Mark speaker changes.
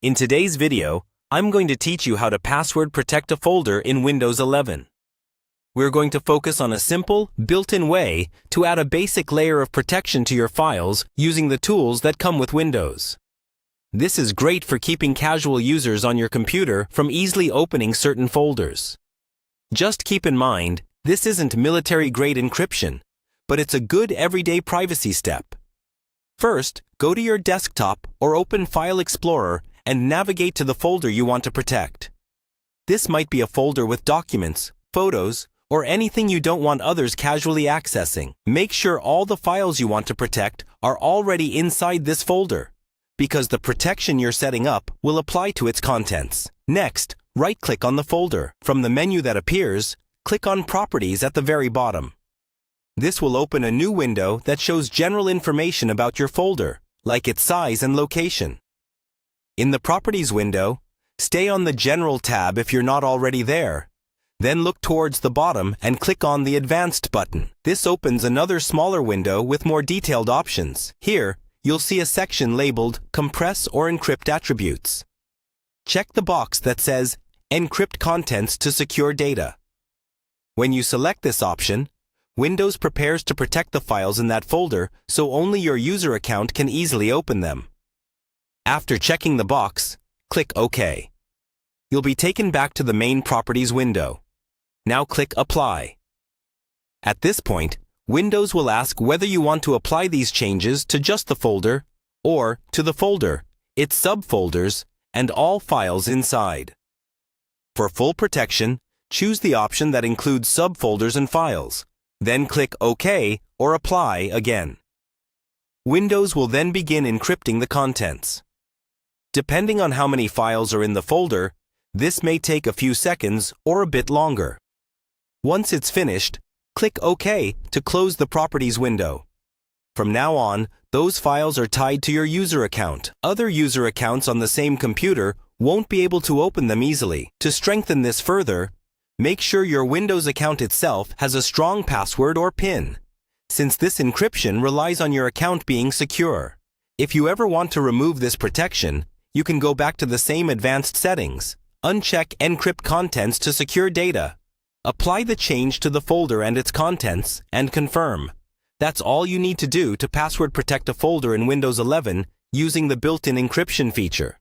Speaker 1: In today's video, I'm going to teach you how to password protect a folder in Windows 11. We're going to focus on a simple, built-in way to add a basic layer of protection to your files using the tools that come with Windows. This is great for keeping casual users on your computer from easily opening certain folders. Just keep in mind, this isn't military-grade encryption, but it's a good everyday privacy step. First, go to your desktop or open File Explorer and navigate to the folder you want to protect. This might be a folder with documents, photos, or anything you don't want others casually accessing. Make sure all the files you want to protect are already inside this folder, because the protection you're setting up will apply to its contents. Next, right-click on the folder. From the menu that appears, click on Properties at the very bottom. This will open a new window that shows general information about your folder, like its size and location. In the Properties window, stay on the General tab if you're not already there. Then look towards the bottom and click on the Advanced button. This opens another smaller window with more detailed options. Here, you'll see a section labeled Compress or Encrypt Attributes. Check the box that says Encrypt Contents to secure data. When you select this option, Windows prepares to protect the files in that folder so only your user account can easily open them. After checking the box, click OK. You'll be taken back to the main Properties window. Now click Apply. At this point, Windows will ask whether you want to apply these changes to just the folder or to the folder, its subfolders, and all files inside. For full protection, choose the option that includes subfolders and files. Then click OK or Apply again. Windows will then begin encrypting the contents. Depending on how many files are in the folder, this may take a few seconds or a bit longer. Once it's finished, click OK to close the Properties window. From now on, those files are tied to your user account. Other user accounts on the same computer won't be able to open them easily. To strengthen this further, make sure your Windows account itself has a strong password or PIN, since this encryption relies on your account being secure. If you ever want to remove this protection, you can go back to the same advanced settings. Uncheck Encrypt Contents to secure data. Apply the change to the folder and its contents, and confirm. That's all you need to do to password protect a folder in Windows 11 using the built-in encryption feature.